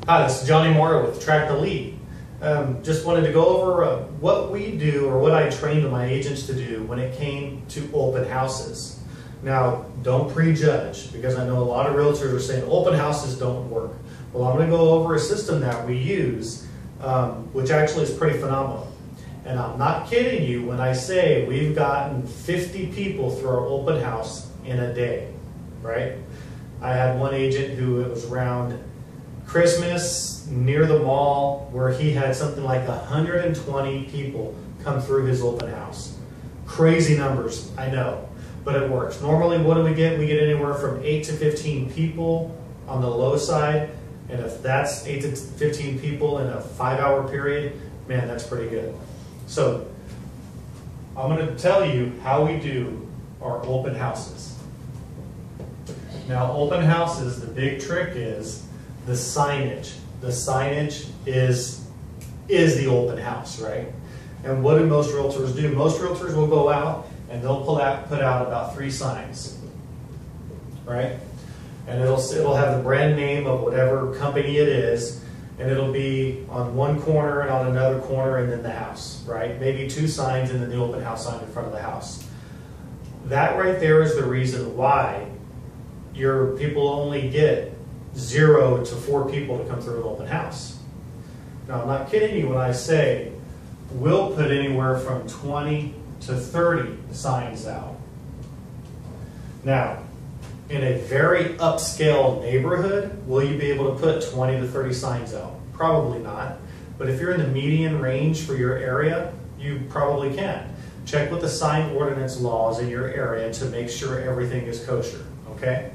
Hi, this is Johnny Moore with Track the Lead. Just wanted to go over what we do, or what I trained my agents to do when it came to open houses. Now, don't prejudge, because I know a lot of realtors are saying open houses don't work. Well, I'm going to go over a system that we use, which actually is pretty phenomenal. And I'm not kidding you when I say we've gotten 50 people through our open house in a day, right? I had one agent who, it was around Christmas near the mall, where he had something like 120 people come through his open house. Crazy numbers, I know, but it works. Normally, what do we get? We get anywhere from 8 to 15 people on the low side, and if that's 8 to 15 people in a 5-hour period, man, that's pretty good. So I'm going to tell you how we do our open houses. Now, open houses, the big trick is the signage. The signage is the open house, right? And what do most realtors do? Most realtors will go out and they'll put out about 3 signs, right? And it'll have the brand name of whatever company it is, and it'll be on one corner and on another corner, and then the house, right? Maybe 2 signs and then the open house sign in front of the house. That right there is the reason why your people only get 0 to 4 people to come through an open house. Now, I'm not kidding you when I say we'll put anywhere from 20 to 30 signs out. Now, in a very upscale neighborhood, will you be able to put 20 to 30 signs out? Probably not. But if you're in the median range for your area, you probably can. Check with the sign ordinance laws in your area to make sure everything is kosher, okay?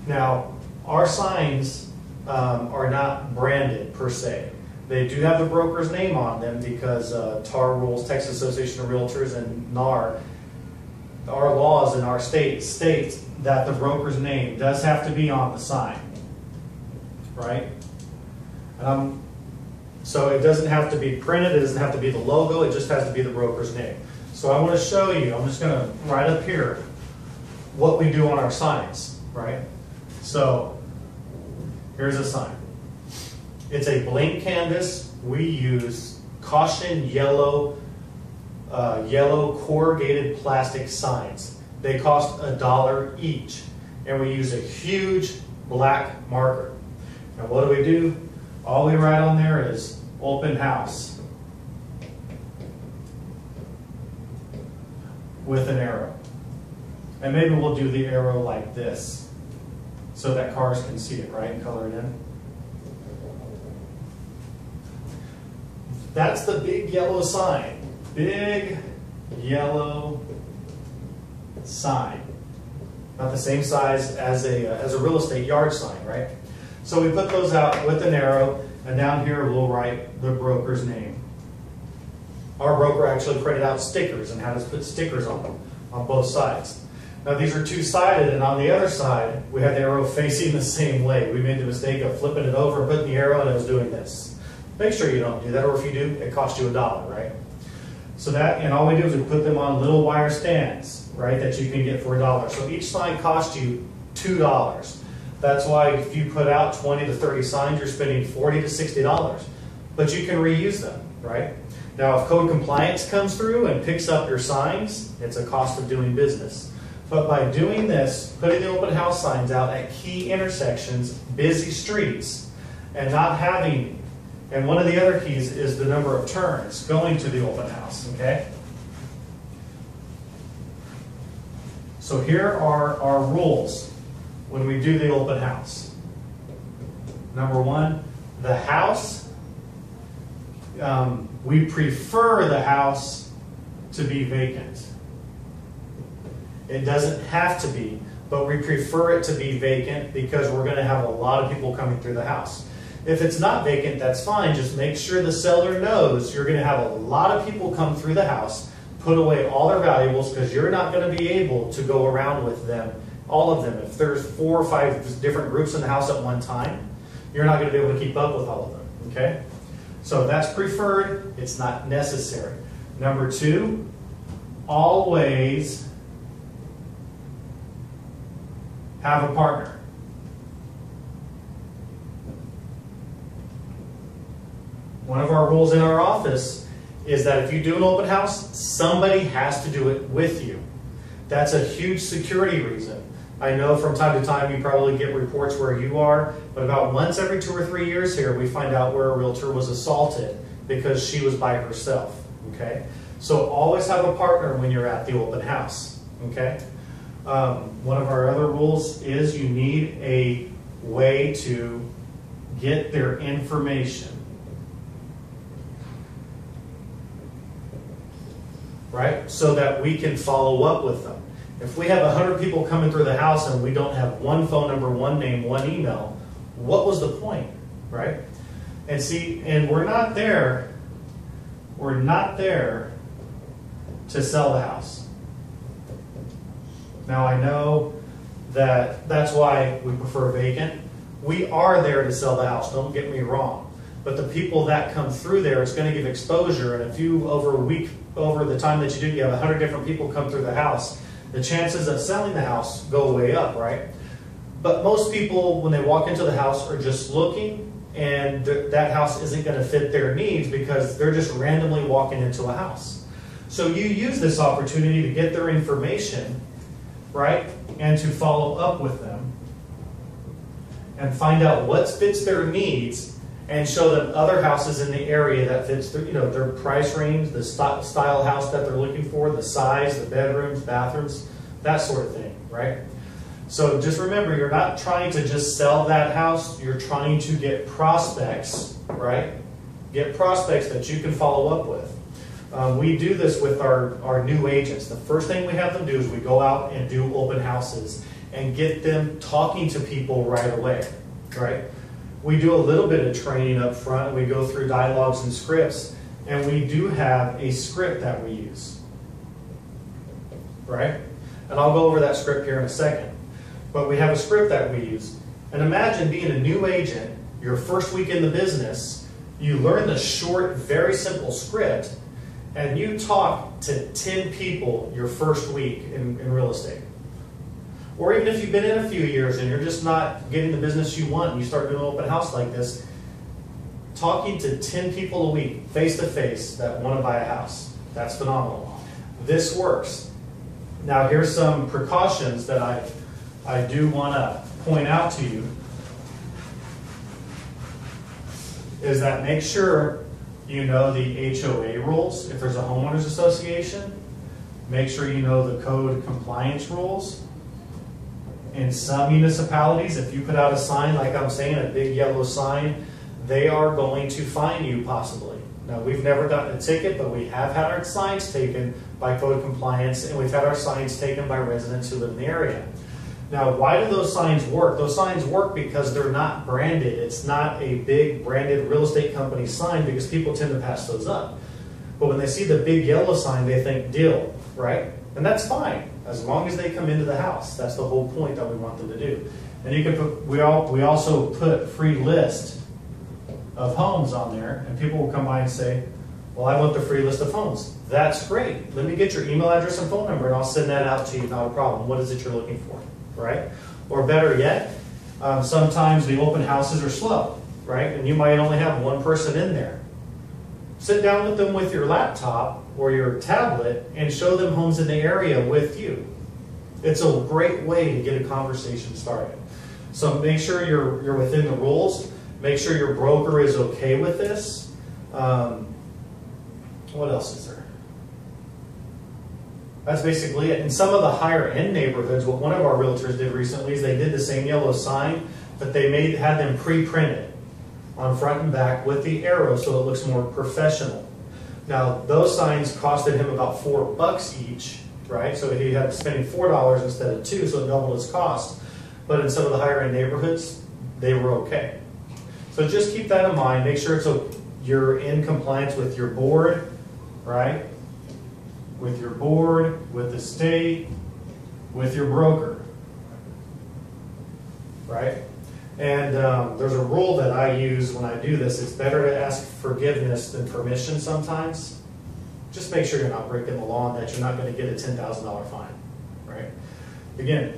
Now, our signs are not branded per se. They do have the broker's name on them because TAR rules, Texas Association of Realtors, and NAR, our laws in our state states that the broker's name does have to be on the sign, right? So it doesn't have to be printed, it doesn't have to be the logo, it just has to be the broker's name. So I want to show you, I'm just going to write up here what we do on our signs, right? So here's a sign. It's a blank canvas. We use caution yellow corrugated plastic signs. They cost $1 each, and we use a huge black marker. And what do? All we write on there is open house with an arrow. And maybe we'll do the arrow like this, so that cars can see it, right, and color it in. That's the big yellow sign. Big yellow sign. Not the same size as a real estate yard sign, right? So we put those out with an arrow, and down here we'll write the broker's name. Our broker actually printed out stickers and had us put stickers on them on both sides. Now, these are 2-sided, and on the other side, we had the arrow facing the same way. We made the mistake of flipping it over, putting the arrow, and it was doing this. Make sure you don't do that, or if you do, it costs you $1, right? So that, and all we do is we put them on little wire stands, right, that you can get for $1. So each sign costs you $2. That's why if you put out 20 to 30 signs, you're spending $40 to $60. But you can reuse them, right? Now, if code compliance comes through and picks up your signs, it's a cost of doing business. But by doing this, putting the open house signs out at key intersections, busy streets, and not having, and one of the other keys is the number of turns going to the open house, okay? So here are our rules when we do the open house. Number 1, the house, we prefer the house to be vacant. It doesn't have to be, but we prefer it to be vacant because we're going to have a lot of people coming through the house. If it's not vacant, that's fine. Just make sure the seller knows you're going to have a lot of people come through the house, put away all their valuables, because you're not going to be able to go around with them, all of them. If there's 4 or 5 different groups in the house at one time, you're not going to be able to keep up with all of them, okay? So that's preferred. It's not necessary. Number 2, always have a partner. One of our rules in our office is that if you do an open house, somebody has to do it with you. That's a huge security reason. I know from time to time you probably get reports where you are, but about once every 2 or 3 years here, we find out where a realtor was assaulted because she was by herself, okay? So always have a partner when you're at the open house, okay? One of our other rules is you need a way to get their information, right? So that we can follow up with them. If we have 100 people coming through the house and we don't have one phone number, one name, one email, what was the point, right? And see, and we're not there to sell the house. Now I know that that's why we prefer vacant. We are there to sell the house, don't get me wrong. But the people that come through there, it's going to give exposure, and if you, over the time that you do, you have 100 different people come through the house, the chances of selling the house go way up, right? But most people, when they walk into the house, are just looking, and that house isn't going to fit their needs because they're just randomly walking into a house. So you use this opportunity to get their information, right? And to follow up with them and find out what fits their needs and show them other houses in the area that fits their, their price range, the style house that they're looking for, the size, the bedrooms, bathrooms, that sort of thing, right? So just remember, you're not trying to just sell that house, you're trying to get prospects, right? Get prospects that you can follow up with. We do this with our new agents. The first thing we have them do is we go out and do open houses and get them talking to people right away, right? We do a little bit of training up front. We go through dialogues and scripts, and we do have a script that we use, right? And I'll go over that script here in a second. But we have a script that we use. And imagine being a new agent, your first week in the business, you learn the short, very simple script, and you talk to 10 people your first week in real estate. Or even if you've been in a few years and you're just not getting the business you want and you start doing an open house like this, talking to 10 people a week, face to face, that want to buy a house. That's phenomenal. This works. Now here's some precautions that I do want to point out to you. Is that make sure you know the HOA rules. If there's a homeowners association, make sure you know the code compliance rules. In some municipalities, if you put out a sign, like I'm saying, a big yellow sign, they are going to fine you possibly. Now, we've never gotten a ticket, but we have had our signs taken by code compliance, and we've had our signs taken by residents who live in the area. Now, why do those signs work? Those signs work because they're not branded. It's not a big branded real estate company sign because people tend to pass those up. But when they see the big yellow sign, they think deal, right? And that's fine, as long as they come into the house. That's the whole point that we want them to do. And you can put, we also put free list of homes on there, and people will come by and say, well, I want the free list of homes. That's great. Let me get your email address and phone number, and I'll send that out to you, not a problem. What is it you're looking for, right? Or better yet, sometimes the open houses are slow, right? And you might only have one person in there. Sit down with them with your laptop or your tablet and show them homes in the area with you. It's a great way to get a conversation started. So make sure you're within the rules. Make sure your broker is okay with this. What else is there? That's basically it. In some of the higher end neighborhoods, what one of our realtors did recently is they did the same yellow sign, but they had them pre-printed on front and back with the arrow so it looks more professional. Now, those signs costed him about $4 each, right? So he had spending $4 instead of $2, so it doubled his cost. But in some of the higher end neighborhoods, they were okay. So just keep that in mind. Make sure you're in compliance with your board, right? With your board, with the state, with your broker, right? And there's a rule that I use when I do this. It's better to ask forgiveness than permission sometimes. Just make sure you're not breaking the law and that you're not going to get a $10,000 fine, right? Again,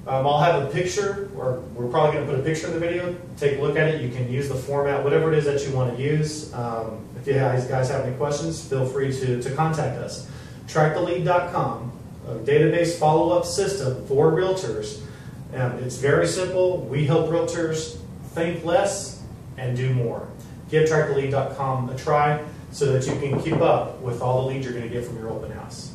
I'll have a picture, or we're probably going to put a picture in the video. Take a look at it. You can use the format, whatever it is that you want to use. If you guys have any questions, feel free to contact us. TrackTheLead.com, a database follow-up system for realtors. It's very simple. We help realtors think less and do more. Give TrackTheLead.com a try so that you can keep up with all the leads you're going to get from your open house.